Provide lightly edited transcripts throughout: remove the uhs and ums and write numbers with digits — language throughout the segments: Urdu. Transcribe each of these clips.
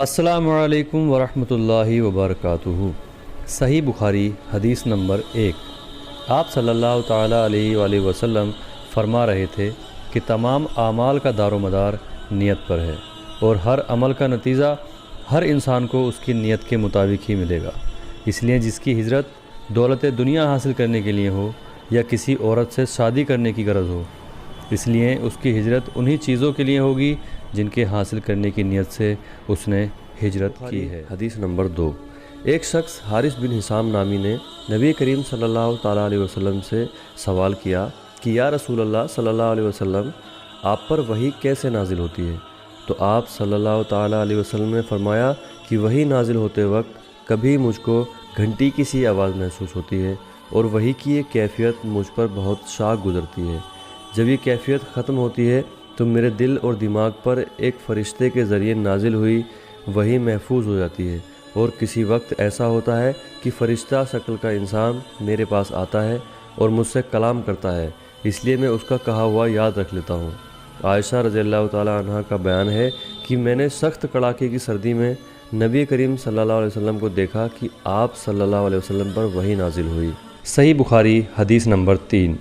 السلام علیکم ورحمۃ اللہ وبرکاتہ۔ صحیح بخاری حدیث نمبر 1۔ آپ صلی اللہ تعالیٰ علیہ وآلہ وسلم فرما رہے تھے کہ تمام اعمال کا دار و مدار نیت پر ہے، اور ہر عمل کا نتیجہ ہر انسان کو اس کی نیت کے مطابق ہی ملے گا۔ اس لیے جس کی ہجرت دولت دنیا حاصل کرنے کے لیے ہو یا کسی عورت سے شادی کرنے کی غرض ہو، اس لیے اس کی ہجرت انہی چیزوں کے لیے ہوگی جن کے حاصل کرنے کی نیت سے اس نے ہجرت کی ہے۔ حدیث نمبر 2۔ ایک شخص حارث بن حسام نامی نے نبی کریم صلی اللہ تعالیٰ علیہ وسلم سے سوال کیا کہ یا رسول اللہ صلی اللہ علیہ وسلم، آپ پر وحی کیسے نازل ہوتی ہے؟ تو آپ صلی اللہ تعالیٰ علیہ وسلم نے فرمایا کہ وحی نازل ہوتے وقت کبھی مجھ کو گھنٹی کی سی آواز محسوس ہوتی ہے، اور وحی کی یہ کیفیت مجھ پر بہت شاق گزرتی ہے۔ جب یہ کیفیت ختم ہوتی ہے تو میرے دل اور دماغ پر ایک فرشتے کے ذریعے نازل ہوئی وحی محفوظ ہو جاتی ہے، اور کسی وقت ایسا ہوتا ہے کہ فرشتہ شکل کا انسان میرے پاس آتا ہے اور مجھ سے کلام کرتا ہے، اس لیے میں اس کا کہا ہوا یاد رکھ لیتا ہوں۔ عائشہ رضی اللہ تعالیٰ عنہ کا بیان ہے کہ میں نے سخت کڑاکے کی سردی میں نبی کریم صلی اللہ علیہ وسلم کو دیکھا کہ آپ صلی اللہ علیہ وسلم پر وحی نازل ہوئی۔ صحیح بخاری حدیث نمبر 3۔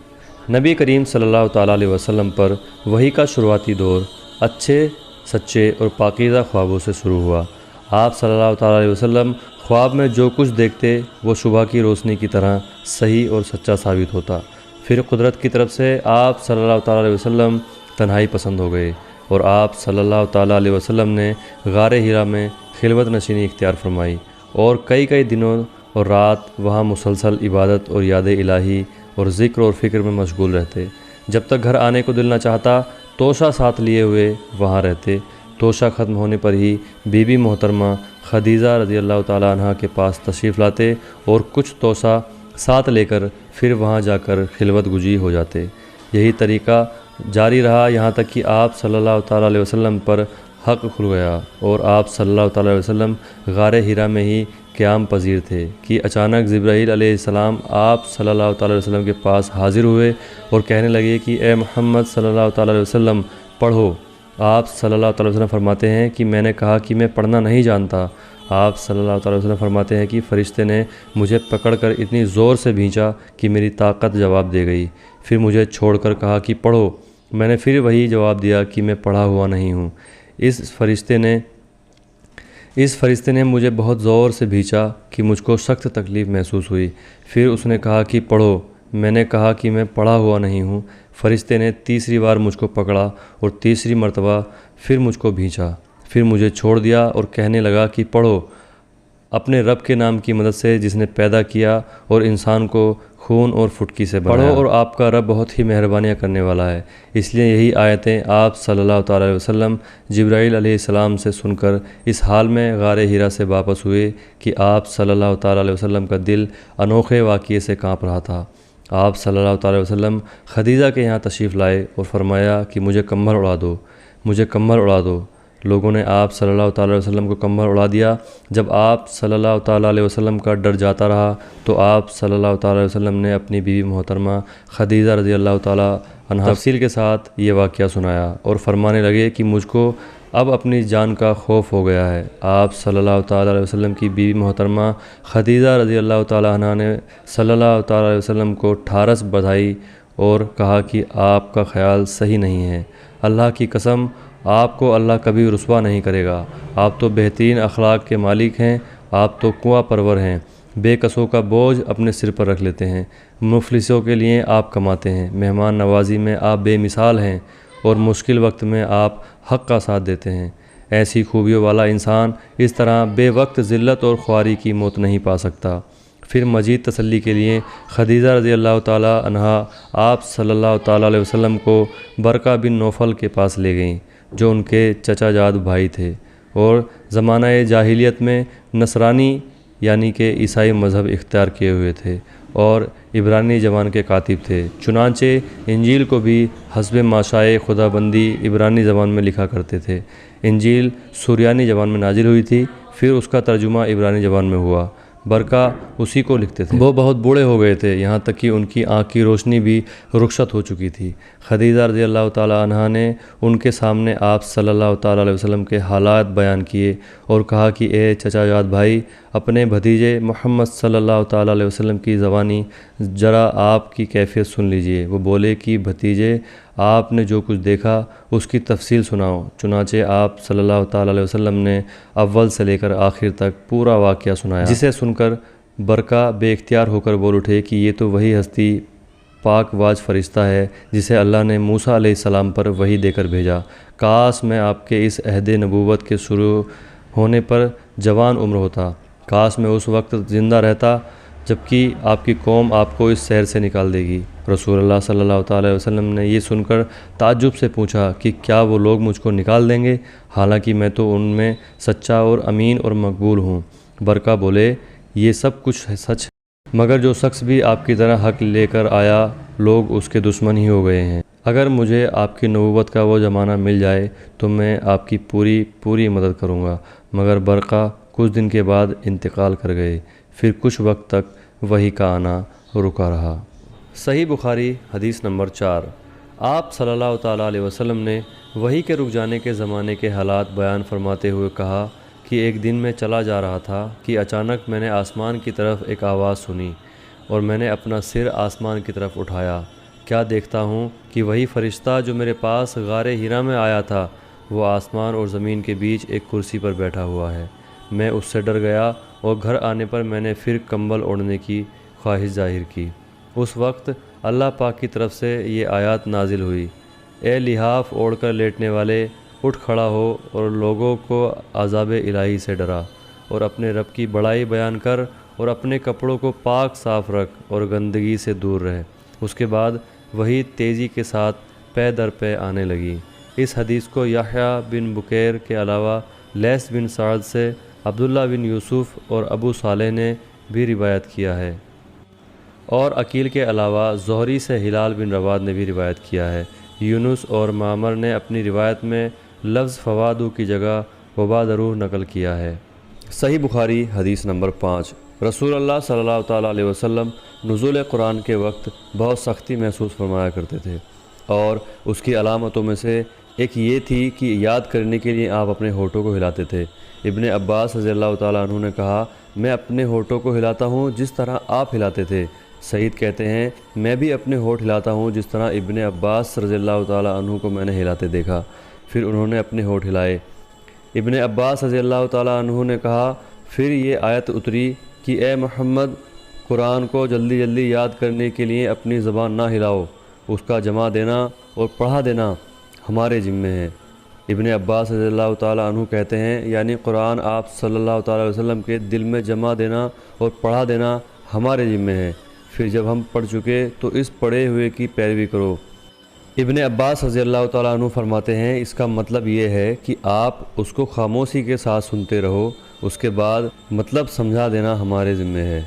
نبی کریم صلی اللہ تعالیٰ علیہ وسلم پر وحی کا شروعاتی دور اچھے، سچے اور پاکیزہ خوابوں سے شروع ہوا۔ آپ صلی اللہ تعالیٰ علیہ وسلم خواب میں جو کچھ دیکھتے وہ صبح کی روشنی کی طرح صحیح اور سچا ثابت ہوتا۔ پھر قدرت کی طرف سے آپ صلی اللہ تعالیٰ علیہ وسلم تنہائی پسند ہو گئے، اور آپ صلی اللہ تعالیٰ علیہ وسلم نے غار ہرا میں خلوت نشینی اختیار فرمائی، اور کئی دنوں اور رات وہاں مسلسل عبادت اور یاد الہی اور ذکر اور فکر میں مشغول رہتے۔ جب تک گھر آنے کو دل نہ چاہتا توشہ ساتھ لیے ہوئے وہاں رہتے۔ توشہ ختم ہونے پر ہی بی بی محترمہ خدیجہ رضی اللہ تعالیٰ عنہ کے پاس تشریف لاتے اور کچھ توشہ ساتھ لے کر پھر وہاں جا کر خلوت گزی ہو جاتے۔ یہی طریقہ جاری رہا یہاں تک کہ آپ صلی اللہ تعالیٰ علیہ وسلم پر حق کھل گیا، اور آپ صلی اللہ تعالیٰ علیہ وسلم غار ہرا میں ہی قیام پذیر تھے کہ اچانک جبرائیل علیہ السلام آپ صلی اللہ تعالیٰ علیہ وسلم کے پاس حاضر ہوئے اور کہنے لگے کہ اے محمد صلی اللہ تعالیٰ علیہ وسلم پڑھو۔ آپ صلی اللہ تعالیٰ علیہ وسلم فرماتے ہیں کہ میں نے کہا کہ میں پڑھنا نہیں جانتا۔ آپ صلی اللہ تعالیٰ علیہ وسلم فرماتے ہیں کہ فرشتے نے مجھے پکڑ کر اتنی زور سے بھینچا کہ میری طاقت جواب دے گئی، پھر مجھے چھوڑ کر کہا کہ پڑھو۔ میں نے پھر وہی جواب دیا کہ میں پڑھا ہوا نہیں ہوں۔ اس فرشتے نے مجھے بہت زور سے بھینچا کہ مجھ کو سخت تکلیف محسوس ہوئی، پھر اس نے کہا کہ پڑھو۔ میں نے کہا کہ میں پڑھا ہوا نہیں ہوں۔ فرشتے نے تیسری بار مجھ کو پکڑا اور تیسری مرتبہ پھر مجھ کو بھینچا، پھر مجھے چھوڑ دیا اور کہنے لگا کہ پڑھو، اپنے رب کے نام کی مدد سے جس نے پیدا کیا اور انسان کو خون اور پھٹکی سے بنایا۔ پڑھو، اور آپ کا رب بہت ہی مہربانیاں کرنے والا ہے۔ اس لیے یہی آیتیں آپ صلی اللہ تعالیٰ علیہ وسلم جبرائیل علیہ السلام سے سن کر اس حال میں غار ہرا سے واپس ہوئے کہ آپ صلی اللہ تعالیٰ علیہ وسلم کا دل انوکھے واقعے سے کانپ رہا تھا۔ آپ صلی اللہ تعالیٰ علیہ وسلم خدیجہ کے یہاں تشریف لائے اور فرمایا کہ مجھے کمبل اڑا دو، مجھے کمبل اڑا دو۔ لوگوں نے آپ صلی اللہ تعالیٰ علیہ وسلم کو کمبل اڑا دیا۔ جب آپ صلی اللہ تعالیٰ علیہ وسلم کا ڈر جاتا رہا تو آپ صلی اللہ تعالیٰ علیہ وسلم نے اپنی بیوی محترمہ خدیجہ رضی اللہ تعالیٰ عنہا تفصیل کے ساتھ یہ واقعہ سنایا، اور فرمانے لگے کہ مجھ کو اب اپنی جان کا خوف ہو گیا ہے۔ آپ صلی اللہ تعالیٰ علیہ وسلم کی بیوی محترمہ خدیجہ رضی اللہ تعالیٰ عنہا نے صلی اللہ تعالیٰ علیہ وسلم کو ٹھارس بدھائی اور کہا کہ آپ کا خیال صحیح نہیں ہے، اللہ کی قسم آپ کو اللہ کبھی رسوا نہیں کرے گا۔ آپ تو بہترین اخلاق کے مالک ہیں، آپ تو کنواں پرور ہیں، بے کسوں کا بوجھ اپنے سر پر رکھ لیتے ہیں، مفلسوں کے لیے آپ کماتے ہیں، مہمان نوازی میں آپ بے مثال ہیں، اور مشکل وقت میں آپ حق کا ساتھ دیتے ہیں۔ ایسی خوبیوں والا انسان اس طرح بے وقت ذلت اور خواری کی موت نہیں پا سکتا۔ پھر مزید تسلی کے لیے خدیجہ رضی اللہ تعالیٰ عنہا آپ صلی اللہ تعالیٰ علیہ وسلم کو برقہ بن نوفل کے پاس لے گئیں، جو ان کے چچا جاد بھائی تھے، اور زمانہ جاہلیت میں نصرانی یعنی کہ عیسائی مذہب اختیار کیے ہوئے تھے، اور عبرانی زبان کے کاتب تھے۔ چنانچہ انجیل کو بھی حسب ماشائے خدا بندی عبرانی زبان میں لکھا کرتے تھے۔ انجیل سریانی زبان میں نازل ہوئی تھی، پھر اس کا ترجمہ عبرانی زبان میں ہوا۔ برکا اسی کو لکھتے تھے۔ وہ بہت بوڑھے ہو گئے تھے، یہاں تک کہ ان کی آنکھ کی روشنی بھی رخصت ہو چکی تھی۔ خدیجہ رضی اللہ تعالیٰ عنہا نے ان کے سامنے آپ صلی اللہ تعالیٰ علیہ وسلم کے حالات بیان کیے اور کہا کہ اے چچا جات بھائی، اپنے بھتیجے محمد صلی اللہ تعالیٰ علیہ وسلم کی زبانی ذرا آپ کی کیفیت سن لیجئے۔ وہ بولے کہ بھتیجے، آپ نے جو کچھ دیکھا اس کی تفصیل سناؤ۔ چنانچہ آپ صلی اللہ تعالیٰ علیہ وسلم نے اول سے لے کر آخر تک پورا واقعہ سنایا، جسے سن کر برکا بے اختیار ہو کر بول اٹھے کہ یہ تو وہی ہستی پاک واج فرشتہ ہے جسے اللہ نے موسیٰ علیہ السلام پر وحی دے کر بھیجا۔ کاش میں آپ کے اس عہد نبوت کے شروع ہونے پر جوان عمر ہوتا، کاش میں اس وقت زندہ رہتا جبکہ آپ کی قوم آپ کو اس شہر سے نکال دے گی۔ رسول اللہ صلی اللہ تعالیٰ علیہ وسلم نے یہ سن کر تعجب سے پوچھا کہ کیا وہ لوگ مجھ کو نکال دیں گے، حالانکہ میں تو ان میں سچا اور امین اور مقبول ہوں۔ برکا بولے، یہ سب کچھ سچ ہے، مگر جو شخص بھی آپ کی طرح حق لے کر آیا لوگ اس کے دشمن ہی ہو گئے ہیں۔ اگر مجھے آپ کی نبوت کا وہ زمانہ مل جائے تو میں آپ کی پوری مدد کروں گا۔ مگر برقہ کچھ دن کے بعد انتقال کر گئے، پھر کچھ وقت تک وحی کا آنا رکا رہا۔ صحیح بخاری حدیث نمبر 4۔ آپ صلی اللہ تعالیٰ علیہ وسلم نے وحی کے رک جانے کے زمانے کے حالات بیان فرماتے ہوئے کہا کہ ایک دن میں چلا جا رہا تھا کہ اچانک میں نے آسمان کی طرف ایک آواز سنی اور میں نے اپنا سر آسمان کی طرف اٹھایا۔ کیا دیکھتا ہوں کہ وہی فرشتہ جو میرے پاس غار حرا میں آیا تھا وہ آسمان اور زمین کے بیچ ایک کرسی پر بیٹھا ہوا ہے۔ میں اس سے ڈر گیا اور گھر آنے پر میں نے پھر کمبل اوڑھنے کی خواہش ظاہر کی۔ اس وقت اللہ پاک کی طرف سے یہ آیات نازل ہوئی، اے لحاف اوڑھ کر لیٹنے والے، اٹھ کھڑا ہو اور لوگوں کو عذاب الہی سے ڈرا اور اپنے رب کی بڑائی بیان کر اور اپنے کپڑوں کو پاک صاف رکھ اور گندگی سے دور رہ۔ اس کے بعد وہی تیزی کے ساتھ پے در پے آنے لگی۔ اس حدیث کو یحییٰ بن بکیر کے علاوہ لیث بن سعد سے عبداللہ بن یوسف اور ابو صالح نے بھی روایت کیا ہے، اور عقیل کے علاوہ زہری سے ہلال بن رواد نے بھی روایت کیا ہے۔ یونس اور معمر نے اپنی روایت میں لفظ فوادو کی جگہ وبادرو نقل کیا ہے۔ صحیح بخاری حدیث نمبر 5۔ رسول اللہ صلی اللہ تعالیٰ علیہ وسلم نزول قرآن کے وقت بہت سختی محسوس فرمایا کرتے تھے، اور اس کی علامتوں میں سے ایک یہ تھی کہ یاد کرنے کے لیے آپ اپنے ہونٹوں کو ہلاتے تھے۔ ابن عباس رضی اللہ تعالیٰ عنہ نے کہا، میں اپنے ہونٹوں کو ہلاتا ہوں جس طرح آپ ہلاتے تھے۔ سعید کہتے ہیں، میں بھی اپنے ہونٹ ہلاتا ہوں جس طرح ابن عباس رضی اللہ تعالیٰ عنہ کو میں نے ہلاتے دیکھا۔ پھر انہوں نے اپنے ہونٹ ہلائے۔ ابن عباس رضی اللہ تعالیٰ عنہ نے کہا، پھر یہ آیت اتری کہ اے محمد، قرآن کو جلدی جلدی یاد کرنے کے لیے اپنی زبان نہ ہلاؤ، اس کا جمع دینا اور پڑھا دینا ہمارے ذمہ ہے۔ ابن عباس رضی اللہ تعالیٰ عنہ کہتے ہیں، یعنی قرآن آپ صلی اللہ تعالیٰ علیہ وسلم کے دل میں جمع دینا اور پڑھا دینا ہمارے ذمہ ہے۔ پھر جب ہم پڑھ چکے تو اس پڑھے ہوئے کی پیروی کرو۔ ابن عباس رضی اللہ تعالیٰ عنہ فرماتے ہیں، اس کا مطلب یہ ہے کہ آپ اس کو خاموشی کے ساتھ سنتے رہو، اس کے بعد مطلب سمجھا دینا ہمارے ذمہ ہے۔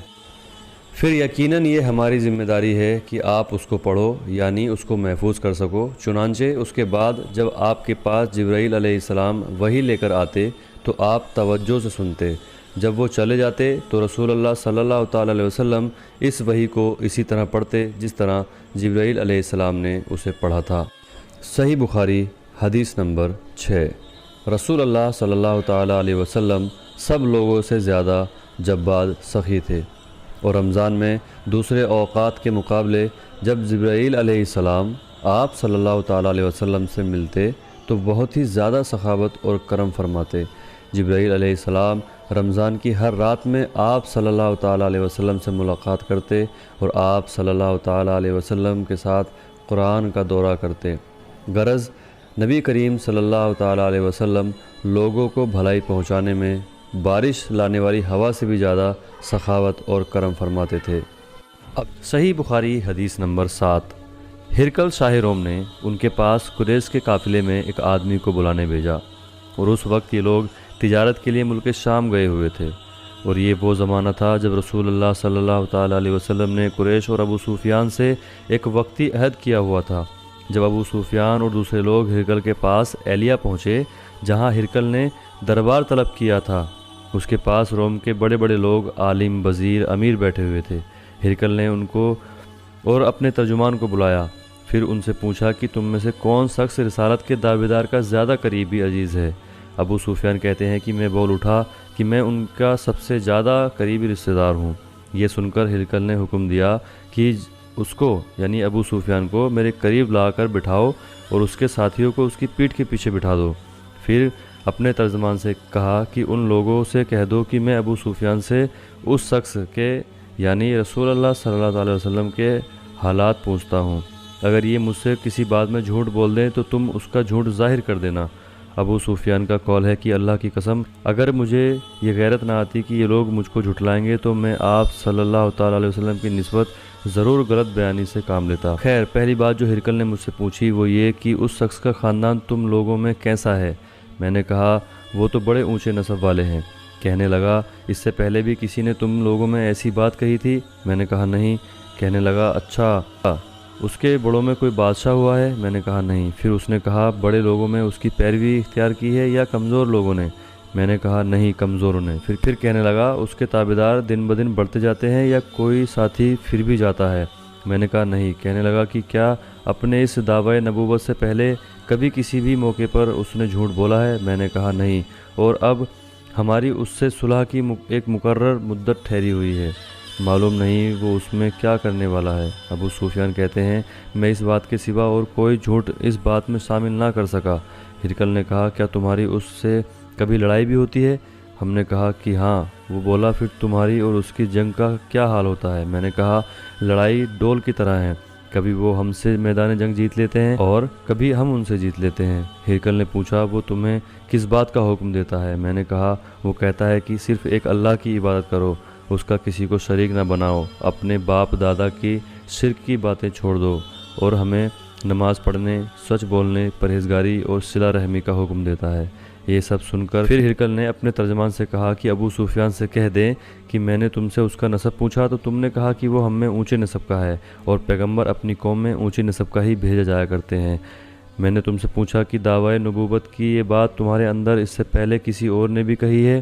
پھر یقیناً یہ ہماری ذمہ داری ہے کہ آپ اس کو پڑھو، یعنی اس کو محفوظ کر سکو۔ چنانچہ اس کے بعد جب آپ کے پاس جبرائیل علیہ السلام وحی لے کر آتے تو آپ توجہ سے سنتے، جب وہ چلے جاتے تو رسول اللہ صلی اللہ تعالیٰ علیہ وسلم اس وحی کو اسی طرح پڑھتے جس طرح جبرائیل علیہ السلام نے اسے پڑھا تھا۔ صحیح بخاری حدیث نمبر 6۔ رسول اللہ صلی اللہ تعالیٰ علیہ وسلم سب لوگوں سے زیادہ جباد سخی تھے، اور رمضان میں دوسرے اوقات کے مقابلے جب جبرائیل علیہ السلام آپ صلی اللہ تعالیٰ علیہ وسلم سے ملتے تو بہت ہی زیادہ سخاوت اور کرم فرماتے۔ جبرائیل علیہ السلام رمضان کی ہر رات میں آپ صلی اللہ تعالیٰ علیہ وسلم سے ملاقات کرتے اور آپ صلی اللہ تعالیٰ علیہ وسلم کے ساتھ قرآن کا دورہ کرتے۔ غرض نبی کریم صلی اللہ تعالیٰ علیہ وسلم لوگوں کو بھلائی پہنچانے میں بارش لانے والی ہوا سے بھی زیادہ سخاوت اور کرم فرماتے تھے۔ اب صحیح بخاری حدیث نمبر 7۔ ہرقل شاہ روم نے ان کے پاس قریش کے قافلے میں ایک آدمی کو بلانے بھیجا، اور اس وقت یہ لوگ تجارت کے لیے ملک شام گئے ہوئے تھے، اور یہ وہ زمانہ تھا جب رسول اللہ صلی اللہ تعالیٰ علیہ وسلم نے قریش اور ابو سفیان سے ایک وقتی عہد کیا ہوا تھا۔ جب ابو سفیان اور دوسرے لوگ ہرقل کے پاس ایلیا پہنچے جہاں ہرقل نے دربار طلب کیا تھا، اس کے پاس روم کے بڑے بڑے لوگ، عالم، وزیر، امیر بیٹھے ہوئے تھے۔ ہرقل نے ان کو اور اپنے ترجمان کو بلایا، پھر ان سے پوچھا کہ تم میں سے کون شخص رسالت کے دعویدار کا زیادہ قریبی عزیز ہے؟ ابو سفیان کہتے ہیں کہ میں بول اٹھا کہ میں ان کا سب سے زیادہ قریبی رشتہ دار ہوں۔ یہ سن کر ہرقل نے حکم دیا کہ اس کو یعنی ابو سفیان کو میرے قریب لا کر بٹھاؤ اور اس کے ساتھیوں کو اس کی پیٹھ کے پیچھے بٹھا دو۔ پھر اپنے ترجمان سے کہا کہ ان لوگوں سے کہہ دو کہ میں ابو سفیان سے اس شخص کے یعنی رسول اللہ صلی اللہ علیہ وسلم کے حالات پوچھتا ہوں، اگر یہ مجھ سے کسی بات میں جھوٹ بول دیں تو تم اس کا جھوٹ ظاہر کر دینا۔ ابو سفیان کا قول ہے کہ اللہ کی قسم اگر مجھے یہ غیرت نہ آتی کہ یہ لوگ مجھ کو جھٹلائیں گے تو میں آپ صلی اللہ تعالیٰ علیہ وسلم کی نسبت ضرور غلط بیانی سے کام لیتا۔ خیر، پہلی بات جو ہرقل نے مجھ سے پوچھی وہ یہ کہ اس شخص کا خاندان تم لوگوں میں کیسا ہے؟ میں نے کہا وہ تو بڑے اونچے نسب والے ہیں۔ کہنے لگا اس سے پہلے بھی کسی نے تم لوگوں میں ایسی بات کہی تھی؟ میں نے کہا نہیں۔ کہنے لگا اچھا، اس کے بڑوں میں کوئی بادشاہ ہوا ہے؟ میں نے کہا نہیں۔ پھر اس نے کہا بڑے لوگوں میں اس کی پیروی اختیار کی ہے یا کمزور لوگوں نے؟ میں نے کہا نہیں، کمزوروں نے۔ پھر کہنے لگا اس کے تابعدار دن بدن بڑھتے جاتے ہیں یا کوئی ساتھی پھر بھی جاتا ہے؟ میں نے کہا نہیں۔ کہنے لگا کہ کیا اپنے اس دعوی نبوت سے پہلے کبھی کسی بھی موقع پر اس نے جھوٹ بولا ہے؟ میں نے کہا نہیں، اور اب ہماری اس سے صلح کی ایک مقرر مدت ٹھہری ہوئی ہے، معلوم نہیں وہ اس میں کیا کرنے والا ہے۔ ابو سفیان کہتے ہیں میں اس بات کے سوا اور کوئی جھوٹ اس بات میں شامل نہ کر سکا۔ ہرقل نے کہا کیا تمہاری اس سے کبھی لڑائی بھی ہوتی ہے؟ ہم نے کہا کہ ہاں۔ وہ بولا پھر تمہاری اور اس کی جنگ کا کیا حال ہوتا ہے؟ میں نے کہا لڑائی ڈول کی طرح ہے، کبھی وہ ہم سے میدان جنگ جیت لیتے ہیں اور کبھی ہم ان سے جیت لیتے ہیں۔ ہرقل نے پوچھا وہ تمہیں کس بات کا حکم دیتا ہے؟ میں نے کہا وہ کہتا ہے کہ صرف ایک اللہ کی عبادت کرو، اس کا کسی کو شریک نہ بناؤ، اپنے باپ دادا کی شرک کی باتیں چھوڑ دو، اور ہمیں نماز پڑھنے، سچ بولنے، پرہیزگاری اور صلہ رحمی کا حکم دیتا ہے۔ یہ سب سن کر پھر ہرقل نے اپنے ترجمان سے کہا کہ ابو سفیان سے کہہ دیں کہ میں نے تم سے اس کا نسب پوچھا تو تم نے کہا کہ وہ ہم میں اونچے نسب کا ہے اور پیغمبر اپنی قوم میں اونچے نسب کا ہی بھیجا جایا کرتے ہیں۔ میں نے تم سے پوچھا کہ دعوی نبوت کی یہ بات تمہارے اندر اس سے پہلے کسی اور نے بھی کہی ہے؟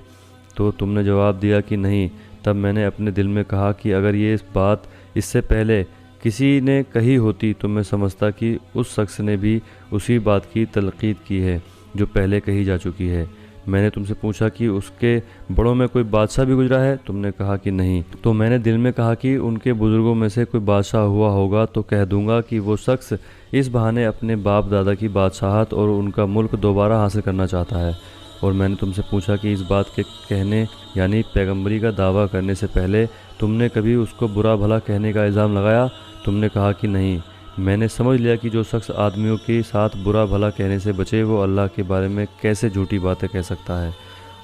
تو تم نے جواب دیا کہ نہیں۔ تب میں نے اپنے دل میں کہا کہ اگر یہ بات اس سے پہلے کسی نے کہی ہوتی تو میں سمجھتا کہ اس شخص نے بھی اسی بات کی تلقین کی ہے جو پہلے کہی جا چکی ہے۔ میں نے تم سے پوچھا کہ اس کے بڑوں میں کوئی بادشاہ بھی گزرا ہے؟ تم نے کہا کہ نہیں۔ تو میں نے دل میں کہا کہ ان کے بزرگوں میں سے کوئی بادشاہ ہوا ہوگا تو کہہ دوں گا کہ وہ شخص اس بہانے اپنے باپ دادا کی بادشاہت اور ان کا ملک دوبارہ حاصل کرنا چاہتا ہے۔ اور میں نے تم سے پوچھا کہ اس بات کے کہنے یعنی پیغمبری کا دعویٰ کرنے سے پہلے تم نے کبھی اس کو برا بھلا کہنے کا الزام لگایا؟ تم نے کہا کہ نہیں۔ میں نے سمجھ لیا کہ جو شخص آدمیوں کے ساتھ برا بھلا کہنے سے بچے وہ اللہ کے بارے میں کیسے جھوٹی باتیں کہہ سکتا ہے۔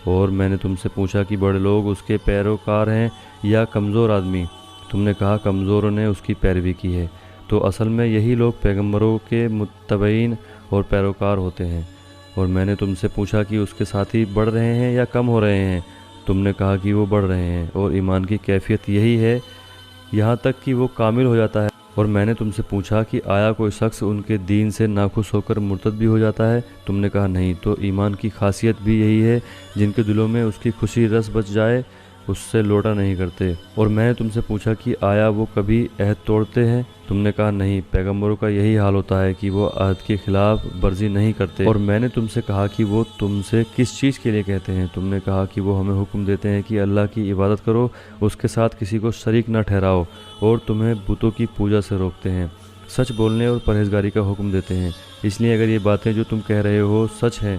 اور میں نے تم سے پوچھا کہ بڑے لوگ اس کے پیروکار ہیں یا کمزور آدمی؟ تم نے کہا کمزوروں نے اس کی پیروی کی ہے۔ تو اصل میں یہی لوگ پیغمبروں کے متبعین اور پیروکار ہوتے ہیں۔ اور میں نے تم سے پوچھا کہ اس کے ساتھی بڑھ رہے ہیں یا کم ہو رہے ہیں؟ تم نے کہا کہ وہ بڑھ رہے ہیں، اور ایمان کی کیفیت یہی ہے یہاں تک کہ وہ کامل ہو جاتا ہے۔ اور میں نے تم سے پوچھا کہ آیا کوئی شخص ان کے دین سے ناخوش ہو کر مرتد بھی ہو جاتا ہے؟ تم نے کہا نہیں۔ تو ایمان کی خاصیت بھی یہی ہے، جن کے دلوں میں اس کی خوشی رس بچ جائے اس سے لوٹا نہیں کرتے۔ اور میں نے تم سے پوچھا کہ آیا وہ کبھی عہد توڑتے ہیں؟ تم نے کہا نہیں۔ پیغمبروں کا یہی حال ہوتا ہے کہ وہ عہد کے خلاف ورزی نہیں کرتے۔ اور میں نے تم سے کہا کہ وہ تم سے کس چیز کے لیے کہتے ہیں؟ تم نے کہا کہ وہ ہمیں حکم دیتے ہیں کہ اللہ کی عبادت کرو، اس کے ساتھ کسی کو شریک نہ ٹھہراؤ، اور تمہیں بتوں کی پوجا سے روکتے ہیں، سچ بولنے اور پرہیزگاری کا حکم دیتے ہیں۔ اس لیے اگر یہ باتیں جو تم کہہ رہے ہو سچ ہیں،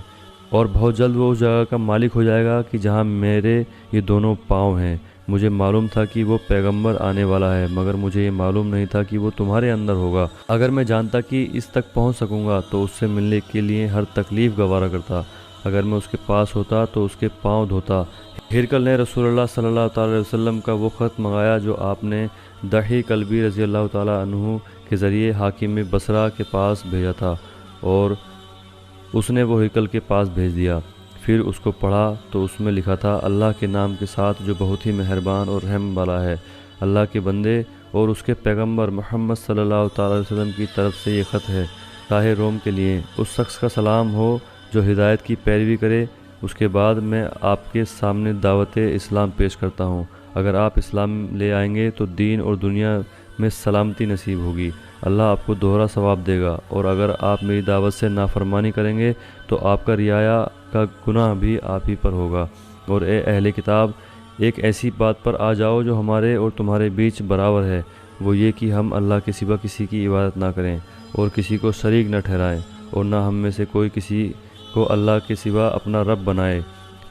اور بہت جلد وہ اس جگہ کا مالک ہو جائے گا کہ جہاں میرے یہ دونوں پاؤں ہیں۔ مجھے معلوم تھا کہ وہ پیغمبر آنے والا ہے، مگر مجھے یہ معلوم نہیں تھا کہ وہ تمہارے اندر ہوگا۔ اگر میں جانتا کہ اس تک پہنچ سکوں گا تو اس سے ملنے کے لیے ہر تکلیف گوارا کرتا۔ اگر میں اس کے پاس ہوتا تو اس کے پاؤں دھوتا۔ ہرقل نے رسول اللہ صلی اللہ تعالی علیہ وسلم کا وہ خط منگایا جو آپ نے دحیح کلبی رضی اللہ تعالیٰ عنہ کے ذریعے حاکم بصرہ کے پاس بھیجا تھا، اور اس نے وہ ہرقل کے پاس بھیج دیا۔ پھر اس کو پڑھا تو اس میں لکھا تھا اللہ کے نام کے ساتھ جو بہت ہی مہربان اور رحم والا ہے۔ اللہ کے بندے اور اس کے پیغمبر محمد صلی اللہ تعالی علیہ وسلم کی طرف سے یہ خط ہے، راہ روم کے لیے۔ اس شخص کا سلام ہو جو ہدایت کی پیروی کرے اس کے بعد میں آپ کے سامنے دعوت اسلام پیش کرتا ہوں۔ اگر آپ اسلام لے آئیں گے تو دین اور دنیا میں سلامتی نصیب ہوگی، اللہ آپ کو دوہرا ثواب دے گا، اور اگر آپ میری دعوت سے نافرمانی کریں گے تو آپ کا رعایا کا گناہ بھی آپ ہی پر ہوگا۔ اور اے اہل کتاب، ایک ایسی بات پر آ جاؤ جو ہمارے اور تمہارے بیچ برابر ہے، وہ یہ کہ ہم اللہ کے سوا کسی کی عبادت نہ کریں اور کسی کو شریک نہ ٹھہرائیں، اور نہ ہم میں سے کوئی کسی کو اللہ کے سوا اپنا رب بنائے۔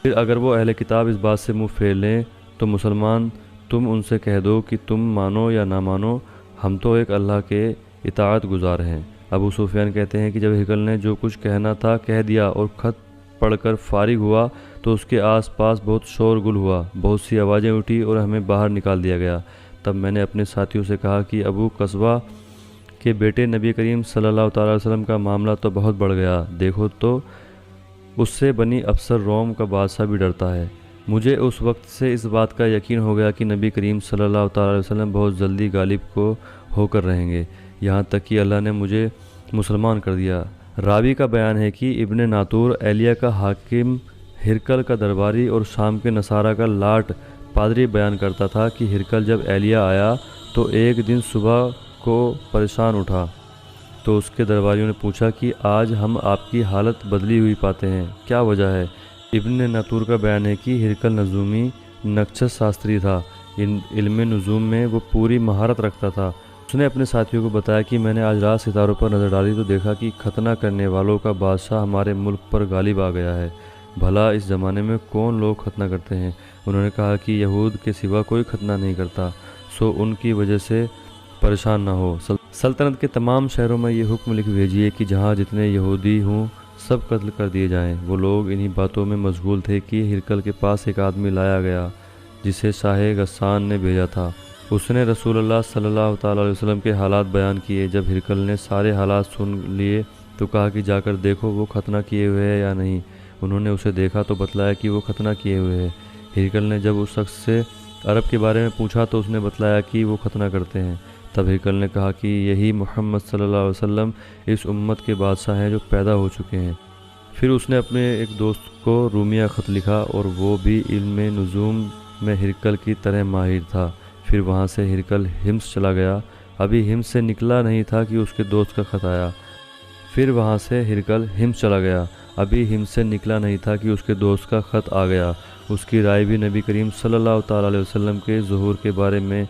پھر اگر وہ اہل کتاب اس بات سے منہ پھیر لیں تو مسلمان تم ان سے کہہ دو کہ تم مانو یا نہ مانو، ہم تو ایک اللہ کے اطاعت گزار ہیں۔ ابو سفیان کہتے ہیں کہ جب ہرقل نے جو کچھ کہنا تھا کہہ دیا اور خط پڑھ کر فارغ ہوا تو اس کے آس پاس بہت شور گل ہوا، بہت سی آوازیں اٹھی اور ہمیں باہر نکال دیا گیا۔ تب میں نے اپنے ساتھیوں سے کہا کہ ابو قصبہ کے بیٹے نبی کریم صلی اللہ تعالیٰ علیہ وسلم کا معاملہ تو بہت بڑھ گیا، دیکھو تو اس سے بنی افسر روم کا بادشاہ بھی ڈرتا ہے۔ مجھے اس وقت سے اس بات کا یقین ہو گیا کہ نبی کریم صلی اللہ تعالیٰ علیہ وسلم بہت جلدی غالب کو ہو کر رہیں گے، یہاں تک کہ اللہ نے مجھے مسلمان کر دیا۔ راوی کا بیان ہے کہ ابن ناطور ایلیہ کا حاکم، ہرقل کا درباری اور شام کے نصارہ کا لاٹ پادری بیان کرتا تھا کہ ہرقل جب ایلیہ آیا تو ایک دن صبح کو پریشان اٹھا تو اس کے درباریوں نے پوچھا کہ آج ہم آپ کی حالت بدلی ہوئی پاتے ہیں، کیا وجہ ہے؟ ابن ناطور کا بیان ہے کہ ہرقل نجومی نقشت شاستری تھا، علم نجوم میں وہ پوری مہارت رکھتا تھا۔ اس نے اپنے ساتھیوں کو بتایا کہ میں نے آج رات ستاروں پر نظر ڈالی تو دیکھا کہ ختنہ کرنے والوں کا بادشاہ ہمارے ملک پر غالب آ گیا ہے۔ بھلا اس زمانے میں کون لوگ ختنہ کرتے ہیں؟ انہوں نے کہا کہ یہود کے سوا کوئی ختنہ نہیں کرتا، سو ان کی وجہ سے پریشان نہ ہو۔ سلطنت کے تمام شہروں میں یہ حکم لکھ بھیجیے کہ جہاں جتنے یہودی ہوں سب قتل کر دیے جائیں۔ وہ لوگ انہی باتوں میں مشغول تھے کہ ہرقل کے پاس ایک آدمی لایا گیا جسے شاہ غسان نے بھیجا تھا۔ اس نے رسول اللہ صلی اللہ تعالیٰ علیہ وسلم کے حالات بیان کیے۔ جب ہرقل نے سارے حالات سن لیے تو کہا کہ جا کر دیکھو وہ ختنہ کیے ہوئے ہے یا نہیں۔ انہوں نے اسے دیکھا تو بتلایا کہ وہ ختنہ کیے ہوئے ہے۔ ہرقل نے جب اس شخص سے عرب کے بارے میں پوچھا تو اس نے بتلایا کہ وہ ختنہ کرتے ہیں۔ تب ہرقل نے کہا کہ یہی محمد صلی اللہ علیہ وسلم اس امت کے بادشاہ ہیں جو پیدا ہو چکے ہیں۔ پھر اس نے اپنے ایک دوست کو رومیہ خط لکھا اور وہ بھی علم نجوم میں ہرقل کی طرح ماہر تھا۔ پھر وہاں سے ہرقل ہمس چلا گیا، ابھی ہمس سے نکلا نہیں تھا کہ اس کے دوست کا خط آیا۔ پھر وہاں سے ہرقل ہمس چلا گیا، ابھی ہمس سے نکلا نہیں تھا کہ اس کے دوست کا خط آ گیا۔ اس کی رائے بھی نبی کریم صلی اللہ تعالیٰ علیہ وسلم کے ظہور کے بارے میں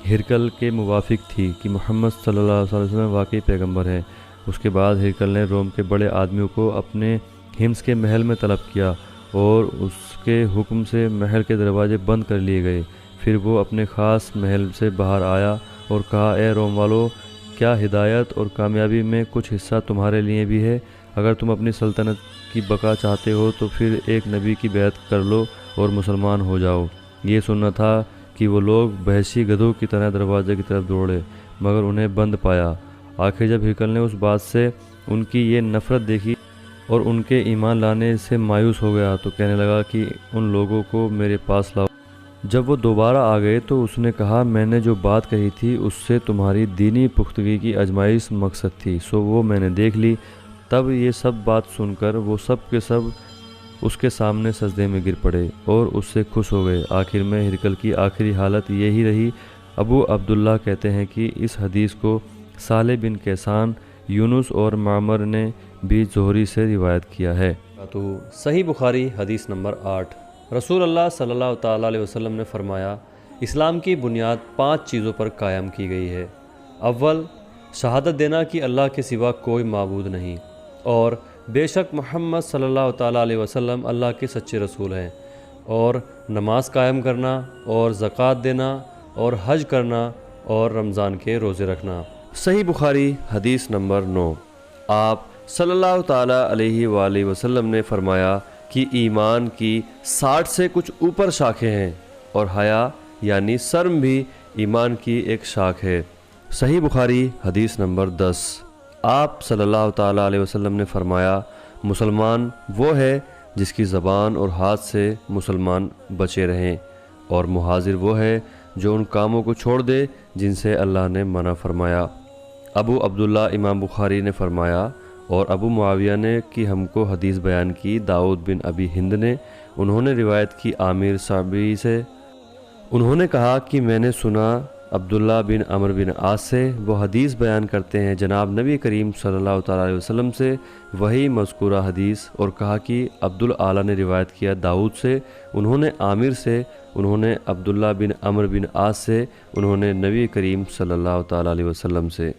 ہرقل کے موافق تھی کہ محمد صلی اللہ علیہ وسلم واقعی پیغمبر ہے۔ اس کے بعد ہرقل نے روم کے بڑے آدمیوں کو اپنے ہمس کے محل میں طلب کیا اور اس کے حکم سے محل کے دروازے بند کر لیے گئے۔ پھر وہ اپنے خاص محل سے باہر آیا اور کہا، اے روم والو، کیا ہدایت اور کامیابی میں کچھ حصہ تمہارے لیے بھی ہے؟ اگر تم اپنی سلطنت کی بقا چاہتے ہو تو پھر ایک نبی کی بیعت کر لو اور مسلمان ہو جاؤ۔ یہ سننا تھا کہ وہ لوگ بحثی گدھوں کی طرح دروازے کی طرف دوڑے مگر انہیں بند پایا۔ آخر جب ہرقل نے اس بات سے ان کی یہ نفرت دیکھی اور ان کے ایمان لانے سے مایوس ہو گیا تو کہنے لگا کہ ان لوگوں کو میرے پاس لاؤ۔ جب وہ دوبارہ آ گئے تو اس نے کہا، میں نے جو بات کہی تھی اس سے تمہاری دینی پختگی کی آزمائش مقصد تھی، سو وہ میں نے دیکھ لی۔ تب یہ سب بات سن کر وہ سب کے سب اس کے سامنے سجدے میں گر پڑے اور اس سے خوش ہو گئے۔ آخر میں ہرقل کی آخری حالت یہی رہی۔ ابو عبداللہ کہتے ہیں کہ اس حدیث کو صالح بن کیسان، یونس اور معمر نے بھی زہری سے روایت کیا ہے۔ تو صحیح بخاری حدیث نمبر 8۔ رسول اللہ صلی اللہ تعالیٰ علیہ وسلم نے فرمایا، اسلام کی بنیاد 5 چیزوں پر قائم کی گئی ہے۔ اول، شہادت دینا کہ اللہ کے سوا کوئی معبود نہیں اور بے شک محمد صلی اللہ تعالیٰ علیہ وسلم اللہ کے سچے رسول ہیں، اور نماز قائم کرنا اور زکوٰۃ دینا اور حج کرنا اور رمضان کے روزے رکھنا۔ صحیح بخاری حدیث نمبر 9۔ آپ صلی اللہ تعالیٰ علیہ وآلہ وسلم نے فرمایا کہ ایمان کی 60 سے کچھ اوپر شاخیں ہیں اور حیا یعنی شرم بھی ایمان کی ایک شاخ ہے۔ صحیح بخاری حدیث نمبر 10۔ آپ صلی اللہ تعالیٰ علیہ وسلم نے فرمایا، مسلمان وہ ہے جس کی زبان اور ہاتھ سے مسلمان بچے رہیں، اور مہاجر وہ ہے جو ان کاموں کو چھوڑ دے جن سے اللہ نے منع فرمایا۔ ابو عبداللہ امام بخاری نے فرمایا، اور ابو معاویہ نے کی ہم کو حدیث بیان کی داؤد بن ابی ہند نے، انہوں نے روایت کی عامر صابی سے، انہوں نے کہا کہ میں نے سنا عبداللہ بن عمرو بن عاص سے، وہ حدیث بیان کرتے ہیں جناب نبی کریم صلی اللہ تعالیٰ علیہ وسلم سے وہی مذکورہ حدیث، اور کہا کہ عبدالعالی نے روایت کیا داؤد سے، انہوں نے عامر سے، انہوں نے عبداللہ بن عمرو بن عاص سے، انہوں نے نبی کریم صلی اللہ تعالیٰ علیہ وسلم سے۔